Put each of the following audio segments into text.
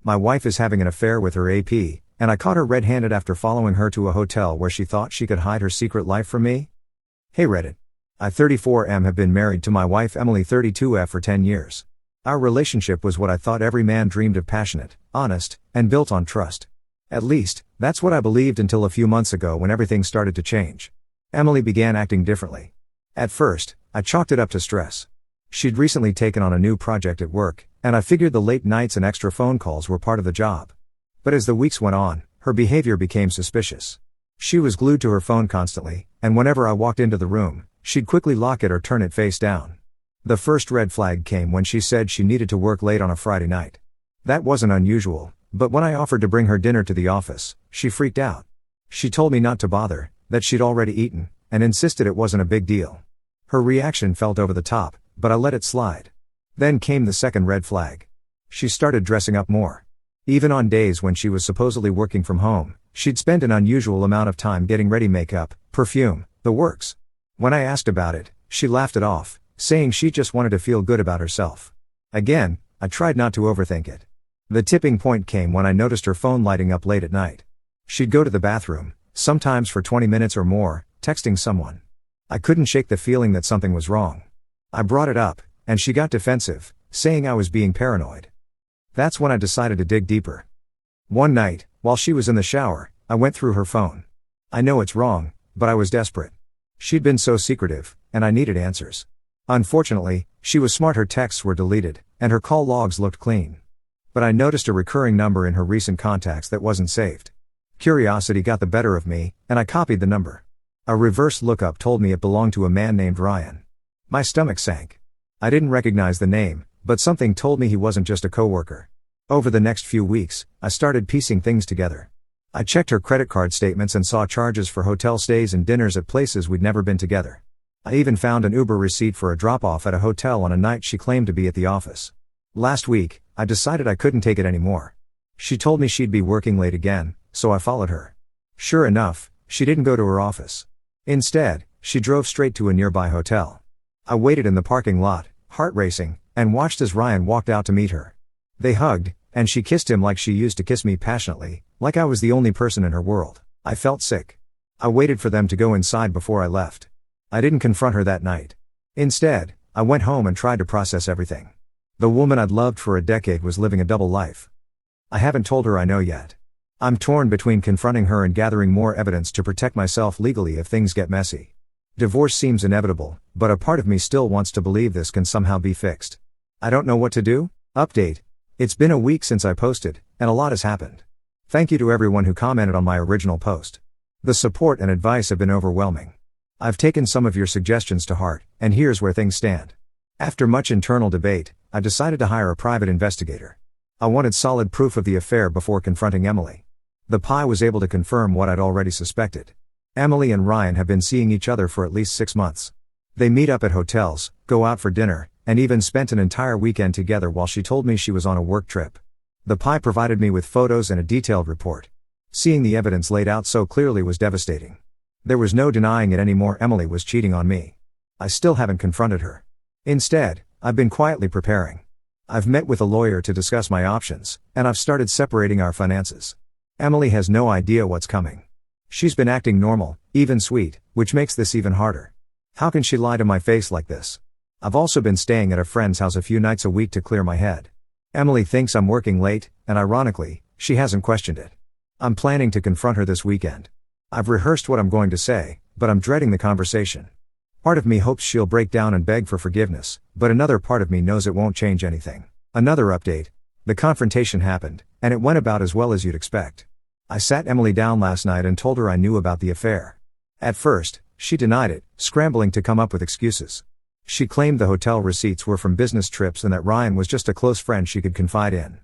My wife is having an affair with her AP, and I caught her red-handed after following her to a hotel where she thought she could hide her secret life from me. Hey Reddit. I 34M have been married to my wife Emily 32F for 10 years. Our relationship was what I thought every man dreamed of: passionate, honest, and built on trust. At least, that's what I believed until a few months ago when everything started to change. Emily began acting differently. At first, I chalked it up to stress. She'd recently taken on a new project at work, and I figured the late nights and extra phone calls were part of the job. But as the weeks went on, her behavior became suspicious. She was glued to her phone constantly, and whenever I walked into the room, she'd quickly lock it or turn it face down. The first red flag came when she said she needed to work late on a Friday night. That wasn't unusual, but when I offered to bring her dinner to the office, she freaked out. She told me not to bother, that she'd already eaten, and insisted it wasn't a big deal. Her reaction felt over the top, but I let it slide. Then came the second red flag. She started dressing up more. Even on days when she was supposedly working from home, she'd spend an unusual amount of time getting ready: makeup, perfume, the works. When I asked about it, she laughed it off, saying she just wanted to feel good about herself. Again, I tried not to overthink it. The tipping point came when I noticed her phone lighting up late at night. She'd go to the bathroom, sometimes for 20 minutes or more, texting someone. I couldn't shake the feeling that something was wrong. I brought it up, and she got defensive, saying I was being paranoid. That's when I decided to dig deeper. One night, while she was in the shower, I went through her phone. I know it's wrong, but I was desperate. She'd been so secretive, and I needed answers. Unfortunately, she was smart. Her texts were deleted, and her call logs looked clean. But I noticed a recurring number in her recent contacts that wasn't saved. Curiosity got the better of me, and I copied the number. A reverse lookup told me it belonged to a man named Ryan. My stomach sank. I didn't recognize the name, but something told me he wasn't just a coworker. Over the next few weeks, I started piecing things together. I checked her credit card statements and saw charges for hotel stays and dinners at places we'd never been together. I even found an Uber receipt for a drop-off at a hotel on a night she claimed to be at the office. Last week, I decided I couldn't take it anymore. She told me she'd be working late again, so I followed her. Sure enough, she didn't go to her office. Instead, she drove straight to a nearby hotel. I waited in the parking lot, heart racing, and watched as Ryan walked out to meet her. They hugged, and she kissed him like she used to kiss me, passionately, like I was the only person in her world. I felt sick. I waited for them to go inside before I left. I didn't confront her that night. Instead, I went home and tried to process everything. The woman I'd loved for a decade was living a double life. I haven't told her I know yet. I'm torn between confronting her and gathering more evidence to protect myself legally if things get messy. Divorce seems inevitable, but a part of me still wants to believe this can somehow be fixed. I don't know what to do. Update. It's been a week since I posted, and a lot has happened. Thank you to everyone who commented on my original post. The support and advice have been overwhelming. I've taken some of your suggestions to heart, and here's where things stand. After much internal debate, I decided to hire a private investigator. I wanted solid proof of the affair before confronting Emily. The PI was able to confirm what I'd already suspected. Emily and Ryan have been seeing each other for at least 6 months. They meet up at hotels, go out for dinner, and even spent an entire weekend together while she told me she was on a work trip. The PI provided me with photos and a detailed report. Seeing the evidence laid out so clearly was devastating. There was no denying it anymore: Emily was cheating on me. I still haven't confronted her. Instead, I've been quietly preparing. I've met with a lawyer to discuss my options, and I've started separating our finances. Emily has no idea what's coming. She's been acting normal, even sweet, which makes this even harder. How can she lie to my face like this? I've also been staying at a friend's house a few nights a week to clear my head. Emily thinks I'm working late, and ironically, she hasn't questioned it. I'm planning to confront her this weekend. I've rehearsed what I'm going to say, but I'm dreading the conversation. Part of me hopes she'll break down and beg for forgiveness, but another part of me knows it won't change anything. Another update. The confrontation happened, and it went about as well as you'd expect. I sat Emily down last night and told her I knew about the affair. At first, she denied it, scrambling to come up with excuses. She claimed the hotel receipts were from business trips and that Ryan was just a close friend she could confide in.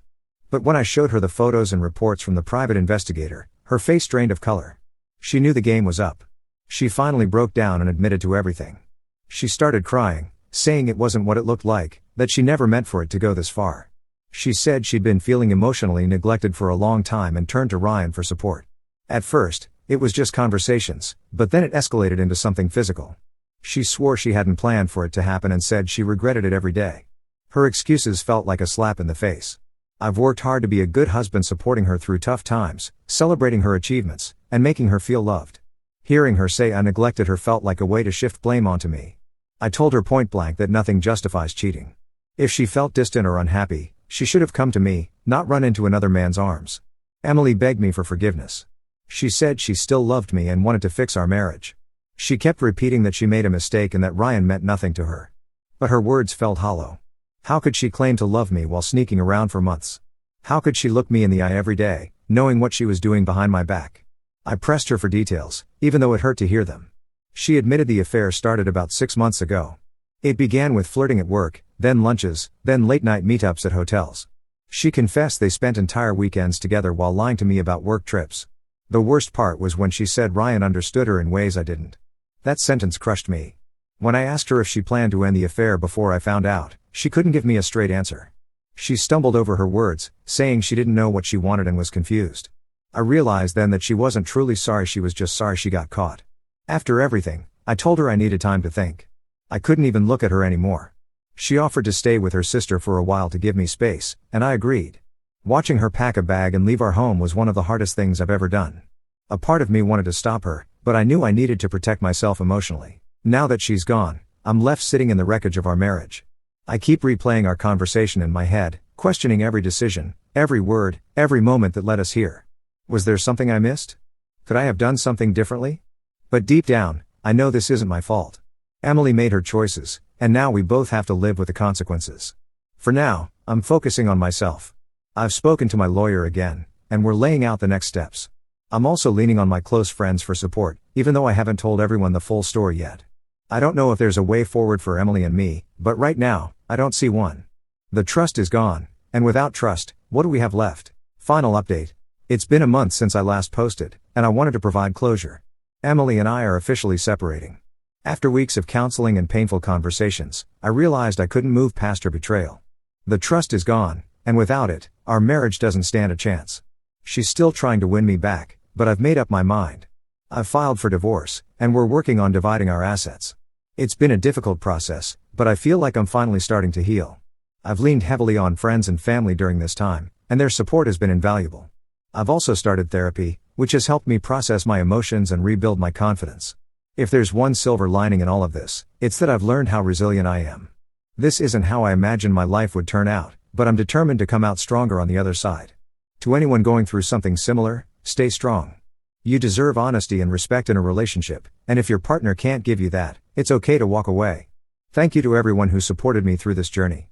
But when I showed her the photos and reports from the private investigator, her face drained of color. She knew the game was up. She finally broke down and admitted to everything. She started crying, saying it wasn't what it looked like, that she never meant for it to go this far. She said she'd been feeling emotionally neglected for a long time and turned to Ryan for support. At first, it was just conversations, but then it escalated into something physical. She swore she hadn't planned for it to happen and said she regretted it every day. Her excuses felt like a slap in the face. I've worked hard to be a good husband, supporting her through tough times, celebrating her achievements, and making her feel loved. Hearing her say I neglected her felt like a way to shift blame onto me. I told her point blank that nothing justifies cheating. If she felt distant or unhappy, she should have come to me, not run into another man's arms. Emily begged me for forgiveness. She said she still loved me and wanted to fix our marriage. She kept repeating that she made a mistake and that Ryan meant nothing to her. But her words felt hollow. How could she claim to love me while sneaking around for months? How could she look me in the eye every day, knowing what she was doing behind my back? I pressed her for details, even though it hurt to hear them. She admitted the affair started about 6 months ago. It began with flirting at work, then lunches, then late-night meetups at hotels. She confessed they spent entire weekends together while lying to me about work trips. The worst part was when she said Ryan understood her in ways I didn't. That sentence crushed me. When I asked her if she planned to end the affair before I found out, she couldn't give me a straight answer. She stumbled over her words, saying she didn't know what she wanted and was confused. I realized then that she wasn't truly sorry, she was just sorry she got caught. After everything, I told her I needed time to think. I couldn't even look at her anymore. She offered to stay with her sister for a while to give me space, and I agreed. Watching her pack a bag and leave our home was one of the hardest things I've ever done. A part of me wanted to stop her, but I knew I needed to protect myself emotionally. Now that she's gone, I'm left sitting in the wreckage of our marriage. I keep replaying our conversation in my head, questioning every decision, every word, every moment that led us here. Was there something I missed? Could I have done something differently? But deep down, I know this isn't my fault. Emily made her choices, and now we both have to live with the consequences. For now, I'm focusing on myself. I've spoken to my lawyer again, and we're laying out the next steps. I'm also leaning on my close friends for support, even though I haven't told everyone the full story yet. I don't know if there's a way forward for Emily and me, but right now, I don't see one. The trust is gone, and without trust, what do we have left? Final update. It's been a month since I last posted, and I wanted to provide closure. Emily and I are officially separating. After weeks of counseling and painful conversations, I realized I couldn't move past her betrayal. The trust is gone, and without it, our marriage doesn't stand a chance. She's still trying to win me back, but I've made up my mind. I've filed for divorce, and we're working on dividing our assets. It's been a difficult process, but I feel like I'm finally starting to heal. I've leaned heavily on friends and family during this time, and their support has been invaluable. I've also started therapy, which has helped me process my emotions and rebuild my confidence. If there's one silver lining in all of this, it's that I've learned how resilient I am. This isn't how I imagined my life would turn out, but I'm determined to come out stronger on the other side. To anyone going through something similar, stay strong. You deserve honesty and respect in a relationship, and if your partner can't give you that, it's okay to walk away. Thank you to everyone who supported me through this journey.